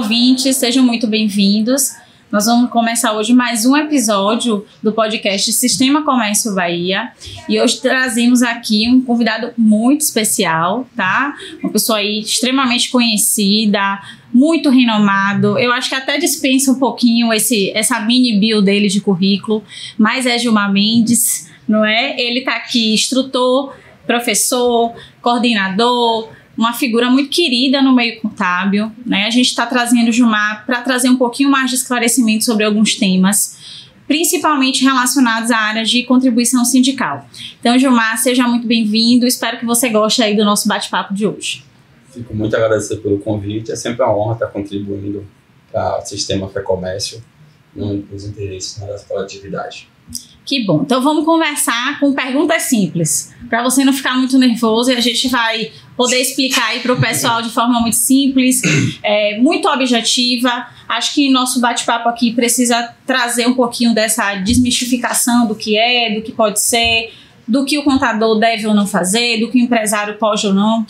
ouvintes, sejam muito bem-vindos. Nós vamos começar hoje mais um episódio do podcast Sistema Comércio Bahia e hoje trazemos aqui um convidado muito especial, tá? Uma pessoa aí extremamente conhecida, muito renomado. Eu acho que até dispensa um pouquinho essa mini bio dele de currículo, mas é Gilmar Mendes, não é? Ele tá aqui, instrutor, professor, coordenador, uma figura muito querida no meio contábil, né? A gente está trazendo o Gilmar para trazer um pouquinho mais de esclarecimento sobre alguns temas, principalmente relacionados à área de contribuição sindical. Então, Gilmar, seja muito bem-vindo. Espero que você goste aí do nosso bate-papo de hoje. Fico muito agradecido pelo convite. É sempre uma honra estar contribuindo para o Sistema Fecomércio nos interesses da coletividade. Que bom. Então vamos conversar com perguntas simples, para você não ficar muito nervoso, e a gente vai poder explicar aí para o pessoal de forma muito simples, muito objetiva. Acho que nosso bate-papo aqui precisa trazer um pouquinho dessa desmistificação do que é, do que pode ser, do que o contador deve ou não fazer, do que o empresário pode ou não,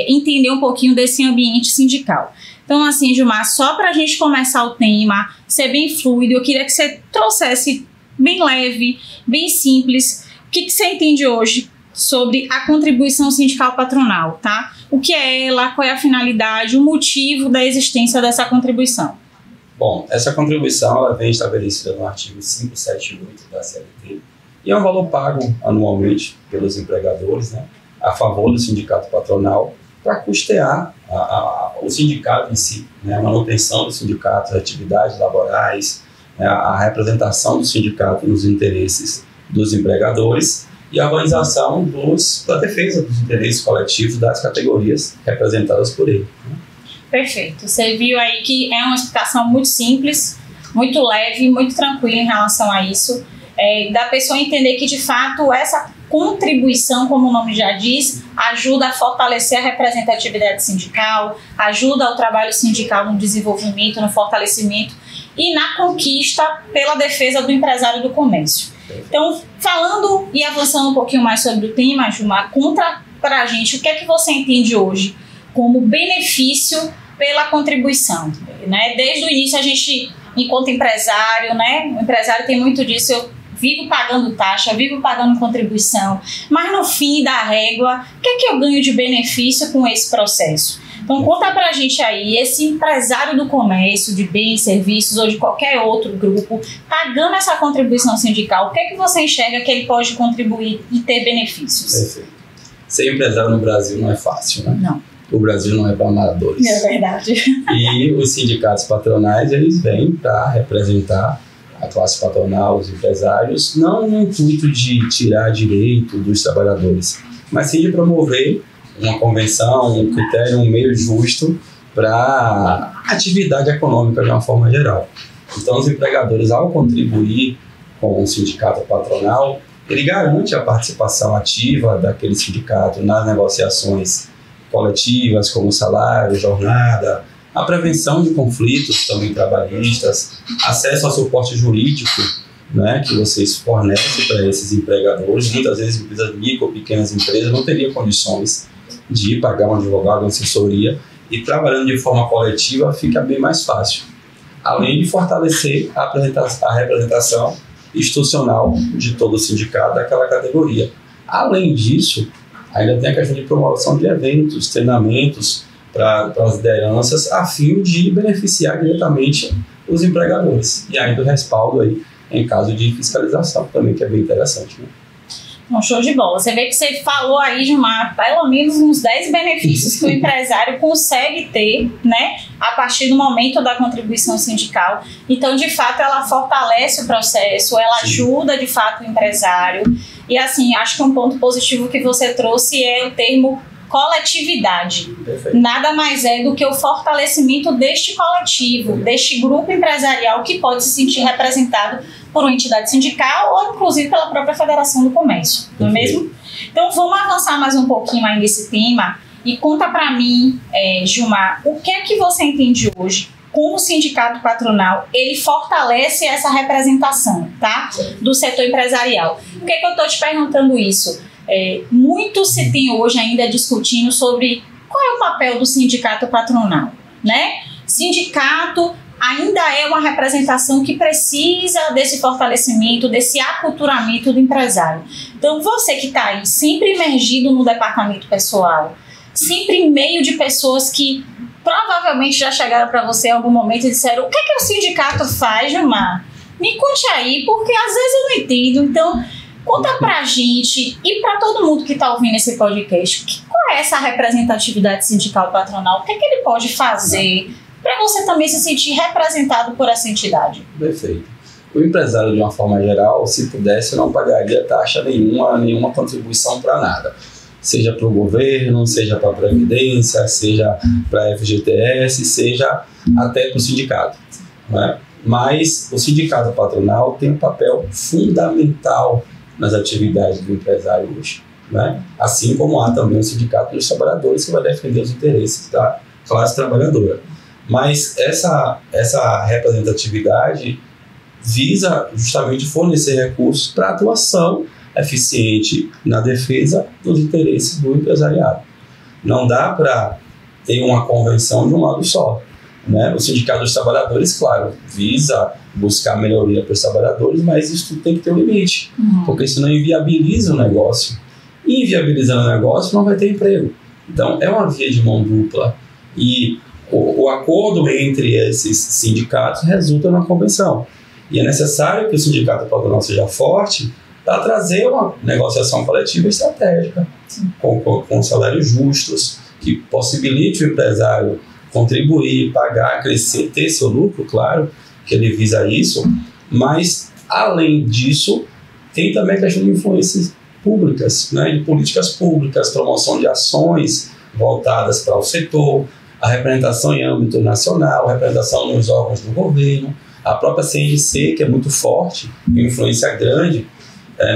entender um pouquinho desse ambiente sindical. Então, assim, Gilmar, só para a gente começar o tema, ser bem fluido, eu queria que você trouxesse bem leve, bem simples, o que você entende hoje sobre a contribuição sindical patronal, tá? O que é ela, qual é a finalidade, o motivo da existência dessa contribuição? Bom, essa contribuição ela vem estabelecida no artigo 578 da CLT e é um valor pago anualmente pelos empregadores, né, a favor do sindicato patronal para custear o sindicato em si, né, a manutenção do sindicato, as atividades laborais, a representação do sindicato nos interesses dos empregadores e a organização da defesa dos interesses coletivos das categorias representadas por ele. Perfeito. Você viu aí que é uma explicação muito simples, muito leve, muito tranquila em relação a isso, da pessoa entender que, de fato, essa contribuição, como o nome já diz, ajuda a fortalecer a representatividade sindical, ajuda o trabalho sindical no desenvolvimento, no fortalecimento e na conquista pela defesa do empresário do comércio. Então, falando e avançando um pouquinho mais sobre o tema, Gilmar, conta para a gente o que é que você entende hoje como benefício pela contribuição, né? Desde o início a gente, enquanto empresário, né? O empresário tem muito disso, eu vivo pagando taxa, vivo pagando contribuição, mas no fim da régua, o que é que eu ganho de benefício com esse processo? Então conta pra gente aí, esse empresário do comércio, de bens, serviços ou de qualquer outro grupo, pagando essa contribuição sindical, o que é que você enxerga que ele pode contribuir e ter benefícios? Perfeito. Ser empresário no Brasil não é fácil, né? Não. O Brasil não é para amadores. É verdade. E os sindicatos patronais, eles vêm para representar a classe patronal, os empresários, não no intuito de tirar direito dos trabalhadores, mas sim de promover uma convenção, um critério, um meio justo para a atividade econômica de uma forma geral. Então, os empregadores, ao contribuir com o sindicato patronal, ele garante a participação ativa daquele sindicato nas negociações coletivas, como salário, jornada, a prevenção de conflitos também trabalhistas, acesso ao suporte jurídico, né, que vocês fornecem para esses empregadores. Muitas vezes empresas micro ou pequenas empresas não teriam condições de pagar um advogado, uma assessoria, e trabalhando de forma coletiva fica bem mais fácil. Além de fortalecer a representação institucional de todo o sindicato daquela categoria. Além disso, ainda tem a questão de promoção de eventos, treinamentos para as lideranças, a fim de beneficiar diretamente os empregadores. E ainda o respaldo aí em caso de fiscalização também, que é bem interessante, né? Um show de bola. Você vê que você falou aí, Gilmar, pelo menos uns 10 benefícios que o empresário consegue ter, né, a partir do momento da contribuição sindical. Então, de fato, ela fortalece o processo, ela ajuda, de fato, o empresário. E, assim, acho que um ponto positivo que você trouxe é o termo coletividade. Perfeito. Nada mais é do que o fortalecimento deste coletivo, deste grupo empresarial que pode se sentir representado por uma entidade sindical ou inclusive pela própria Federação do Comércio, não é mesmo? Então vamos avançar mais um pouquinho aí nesse tema e conta para mim, Gilmar, o que é que você entende hoje como o sindicato patronal ele fortalece essa representação, tá, do setor empresarial. Por que eu estou te perguntando isso? Muito se tem hoje ainda discutindo sobre qual é o papel do sindicato patronal, né? sindicato ainda é uma representação que precisa desse fortalecimento, desse aculturamento do empresário. Então, você que está aí, sempre imergido no departamento pessoal, sempre em meio de pessoas que provavelmente já chegaram para você em algum momento e disseram: o que é que o sindicato faz, Gilmar? Me conte aí, porque às vezes eu não entendo. Então, conta pra gente e para todo mundo que está ouvindo esse podcast, qual é essa representatividade sindical patronal? O que é que ele pode fazer para você também se sentir representado por essa entidade? Perfeito. O empresário, de uma forma geral, se pudesse, não pagaria taxa nenhuma contribuição para nada. Seja para o governo, seja para a Previdência, seja para a FGTS, seja até para o sindicato, né? Mas o sindicato patronal tem um papel fundamental nas atividades do empresário hoje, né? Assim como há também o sindicato dos trabalhadores, que vai defender os interesses da classe trabalhadora. Mas essa representatividade visa justamente fornecer recursos para atuação eficiente na defesa dos interesses do empresariado. Não dá para ter uma convenção de um lado só, né? O sindicato dos trabalhadores, claro, visa buscar melhoria para os trabalhadores, mas isso tudo tem que ter um limite, porque senão inviabiliza o negócio. E inviabilizando o negócio, não vai ter emprego. Então, é uma via de mão dupla. E o acordo entre esses sindicatos resulta na convenção. E é necessário que o sindicato patronal seja forte para trazer uma negociação coletiva estratégica, com salários justos, que possibilite o empresário contribuir, pagar, crescer, ter seu lucro, claro, que ele visa isso, mas, além disso, tem também a questão de influências públicas, né, de políticas públicas, promoção de ações voltadas para o setor, a representação em âmbito nacional, a representação nos órgãos do governo, a própria CNC, que é muito forte, influência grande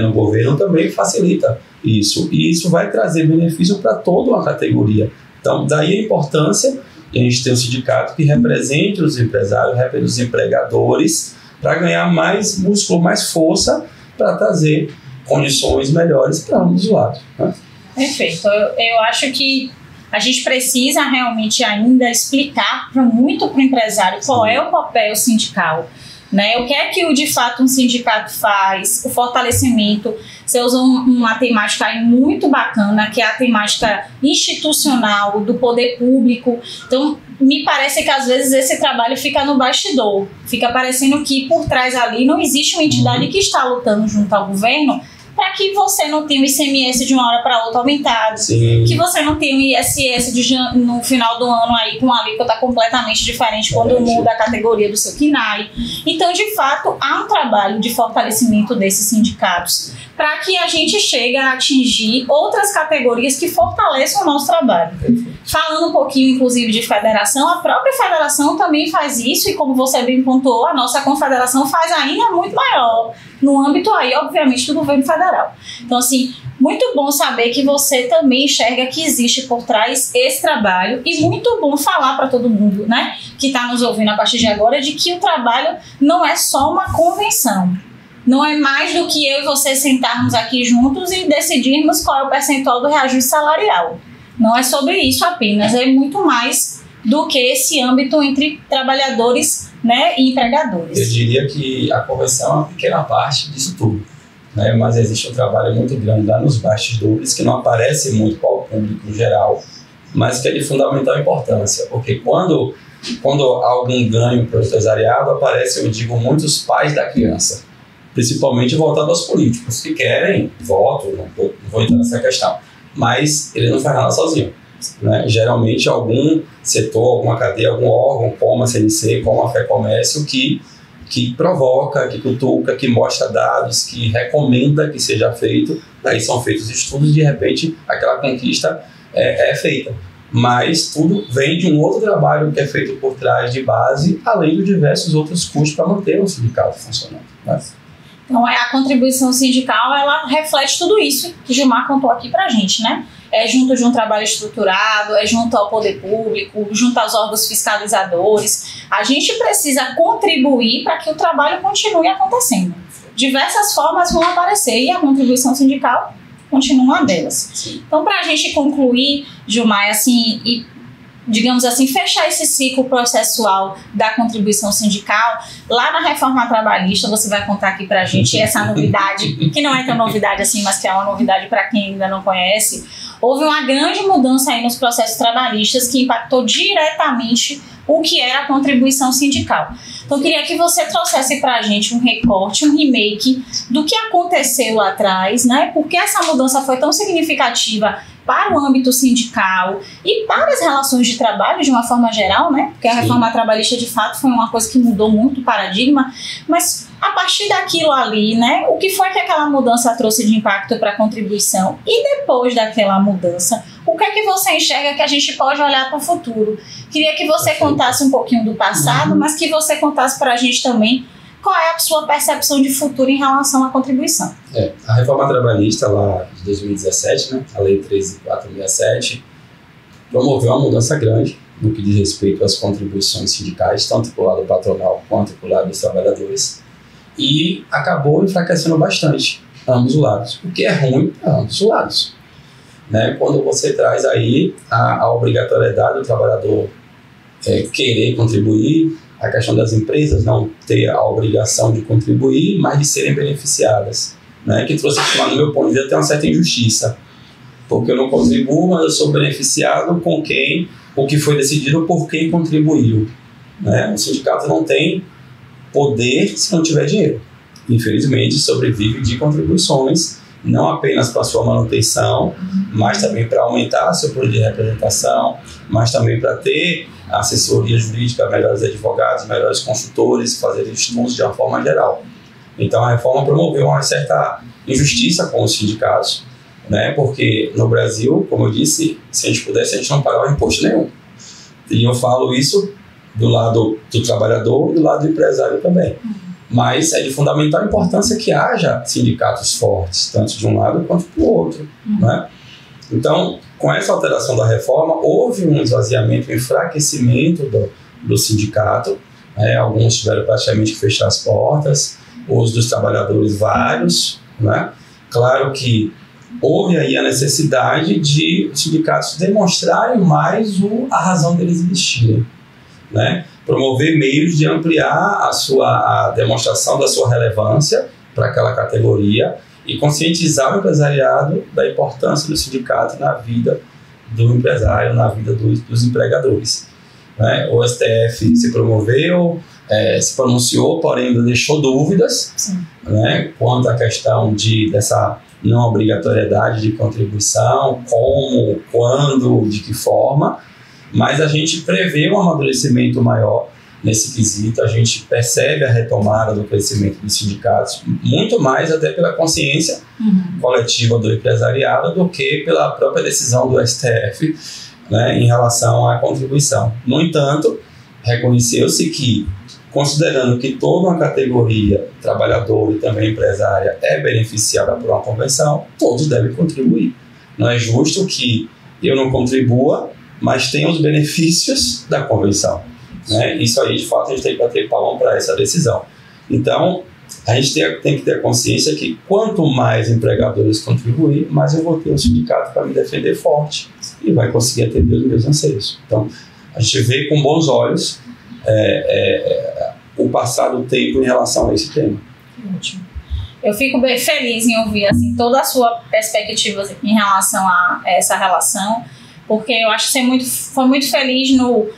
no governo, também facilita isso. E isso vai trazer benefício para toda uma categoria. Então, daí a importância de a gente ter um sindicato que represente os empresários, represente os empregadores, para ganhar mais músculo, mais força, para trazer condições melhores para ambos os lados, né? Perfeito. Eu acho que a gente precisa realmente ainda explicar muito para o empresário qual é o papel sindical, né? O que é que de fato um sindicato faz, o fortalecimento. Você usa uma temática aí muito bacana, que é a temática institucional, do poder público. Então, me parece que às vezes esse trabalho fica no bastidor, fica parecendo que por trás ali não existe uma entidade que está lutando junto ao governo para que você não tenha o ICMS de uma hora para outra aumentado, Sim. que você não tenha o ISS no final do ano aí com uma alíquota completamente diferente quando muda a categoria do seu KNAI. Então, de fato, há um trabalho de fortalecimento desses sindicatos para que a gente chegue a atingir outras categorias que fortaleçam o nosso trabalho. Falando um pouquinho, inclusive, de federação, a própria federação também faz isso e, como você bem pontuou, a nossa confederação faz ainda muito maior, no âmbito aí, obviamente, do governo federal. Então, assim, muito bom saber que você também enxerga que existe por trás esse trabalho e muito bom falar para todo mundo, né, que está nos ouvindo a partir de agora, de que o trabalho não é só uma convenção. Não é mais do que eu e você sentarmos aqui juntos e decidirmos qual é o percentual do reajuste salarial. Não é sobre isso apenas, é muito mais do que esse âmbito entre trabalhadores, né, e empregadores. Eu diria que a convenção é uma pequena parte disso tudo, né? Mas existe um trabalho muito grande lá nos bastidores que não aparece muito para o público em geral, mas que é de fundamental importância, porque quando há algum ganho para o empresariado, aparecem, eu digo, muitos pais da criança, principalmente voltado aos políticos que querem voto, não vou entrar nessa questão, mas ele não faz nada sozinho, né? Geralmente algum setor, alguma cadeia, algum órgão, como a CNC, como a FEComércio, que provoca, que cutuca, que mostra dados, que recomenda que seja feito, daí são feitos estudos e de repente aquela conquista é feita. Mas tudo vem de um outro trabalho que é feito por trás de base, além de diversos outros custos para manter o sindicato funcionando, né? Então, a contribuição sindical, ela reflete tudo isso que Gilmar contou aqui pra gente, né? É junto de um trabalho estruturado, é junto ao poder público, junto aos órgãos fiscalizadores. A gente precisa contribuir para que o trabalho continue acontecendo. Diversas formas vão aparecer e a contribuição sindical continua uma delas. Então, para a gente concluir, Gilmar, assim, e digamos assim, fechar esse ciclo processual da contribuição sindical. Lá na reforma trabalhista, você vai contar aqui pra gente essa novidade, que não é tão novidade assim, mas que é uma novidade para quem ainda não conhece. Houve uma grande mudança aí nos processos trabalhistas que impactou diretamente o que era a contribuição sindical. Então, eu queria que você trouxesse para a gente um recorte, um remake do que aconteceu lá atrás, né? Porque essa mudança foi tão significativa para o âmbito sindical e para as relações de trabalho de uma forma geral, né? Porque a reforma trabalhista, de fato, foi uma coisa que mudou muito o paradigma, mas a partir daquilo ali, né? O que foi que aquela mudança trouxe de impacto para a contribuição? E depois daquela mudança, o que é que você enxerga que a gente pode olhar para o futuro? Queria que você contasse um pouquinho do passado, mas que você contasse para a gente também qual é a sua percepção de futuro em relação à contribuição. A reforma trabalhista lá de 2017, né, a Lei 13.467, promoveu uma mudança grande no que diz respeito às contribuições sindicais, tanto para o lado patronal quanto para o lado dos trabalhadores, e acabou enfraquecendo bastante ambos os lados, o que é ruim para ambos os lados. Né? Quando você traz aí a obrigatoriedade do trabalhador querer contribuir, a questão das empresas não ter a obrigação de contribuir, mas de serem beneficiadas, né? Que trouxe, no meu ponto de vista, até uma certa injustiça, porque eu não contribuo, mas eu sou beneficiado com quem, o que foi decidido por quem contribuiu, né? O sindicato não tem poder se não tiver dinheiro. Infelizmente, sobrevive de contribuições, não apenas para sua manutenção, mas também para aumentar seu poder de representação, mas também para ter assessoria jurídica, melhores advogados, melhores consultores, fazer estudos de uma forma geral. Então, a reforma promoveu uma certa injustiça com os sindicatos, né? Porque no Brasil, como eu disse, se a gente pudesse, a gente não pagava imposto nenhum. E eu falo isso do lado do trabalhador e do lado do empresário também. Mas é de fundamental importância que haja sindicatos fortes, tanto de um lado quanto do outro, né? Então, com essa alteração da reforma, houve um esvaziamento, um enfraquecimento do sindicato, né? Alguns tiveram praticamente que fechar as portas, os dos trabalhadores vários, né? Claro que houve aí a necessidade de os sindicatos demonstrarem mais a razão deles existirem, né? Promover meios de ampliar a demonstração da sua relevância para aquela categoria e conscientizar o empresariado da importância do sindicato na vida do empresário, na vida dos empregadores, né? O STF se promoveu, se pronunciou, porém ainda deixou dúvidas, né, quanto à questão dessa não obrigatoriedade de contribuição, como, quando, de que forma, mas a gente prevê um amadurecimento maior nesse quesito, a gente percebe a retomada do crescimento dos sindicatos, muito mais até pela consciência coletiva do empresariado do que pela própria decisão do STF, né, em relação à contribuição. No entanto, reconheceu-se que, considerando que toda uma categoria, trabalhador e também empresária, é beneficiada por uma convenção, todos devem contribuir. Não é justo que eu não contribua, mas tenha os benefícios da convenção, né? Isso aí, de fato, a gente tem que bater palma para essa decisão. Então, a gente tem que ter consciência que quanto mais empregadores contribuir, mais eu vou ter um sindicato para me defender forte e vai conseguir atender os meus anseios. Então, a gente vê com bons olhos o passar do tempo em relação a esse tema. Ótimo. Eu fico bem feliz em ouvir assim, toda a sua perspectiva em relação a essa relação, porque eu acho que você foi muito feliz no...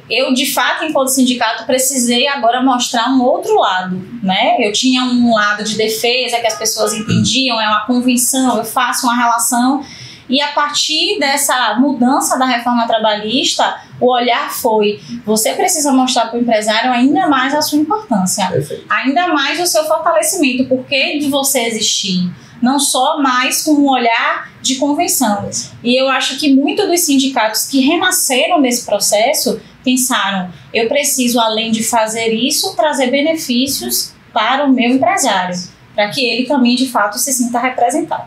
eu, de fato, enquanto sindicato, precisei agora mostrar um outro lado, né? Eu tinha um lado de defesa que as pessoas entendiam, é uma convenção, eu faço uma relação, e a partir dessa mudança da reforma trabalhista, o olhar foi, você precisa mostrar para o empresário ainda mais a sua importância, ainda mais o seu fortalecimento, o porquê de você existir, não só mais com um olhar de convenção. E eu acho que muitos dos sindicatos que renasceram nesse processo pensaram, eu preciso, além de fazer isso, trazer benefícios para o meu empresário, para que ele também, de fato, se sinta representado.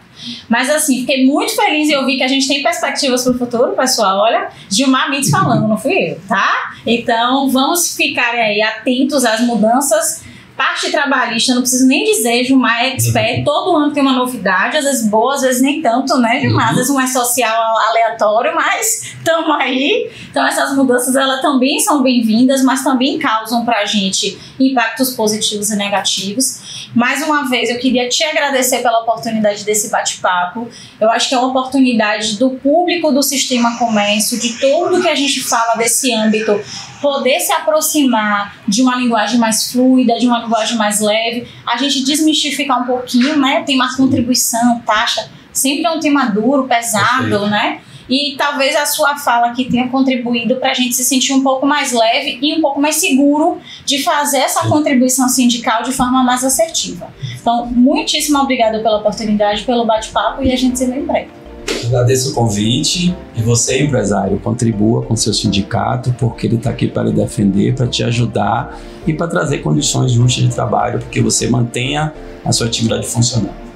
Mas, assim, fiquei muito feliz em ouvir que a gente tem perspectivas para o futuro, pessoal. Olha, Gilmar Mendes falando, não fui eu, tá? Então, vamos ficar aí atentos às mudanças Parte trabalhista, não preciso nem dizer, Gilmar é expert, todo ano tem uma novidade, às vezes boa, às vezes nem tanto, né, Gilmar? Às vezes um é social aleatório, mas estamos aí. Então essas mudanças, elas também são bem-vindas, mas também causam pra gente impactos positivos e negativos. Mais uma vez, eu queria te agradecer pela oportunidade desse bate-papo. Eu acho que é uma oportunidade do público do Sistema Comércio, de tudo que a gente fala desse âmbito, poder se aproximar de uma linguagem mais fluida, de uma linguagem mais leve, a gente desmistificar um pouquinho, né? Tem uma contribuição, taxa, sempre é um tema duro, pesado, né? E talvez a sua fala aqui tenha contribuído para a gente se sentir um pouco mais leve e um pouco mais seguro de fazer essa contribuição sindical de forma mais assertiva. Então, muitíssimo obrigada pela oportunidade, pelo bate-papo, e a gente se vê em breve. Agradeço o convite, e você, empresário, contribua com seu sindicato, porque ele está aqui para lhe defender, para te ajudar e para trazer condições justas de trabalho, porque você mantenha a sua atividade funcionando.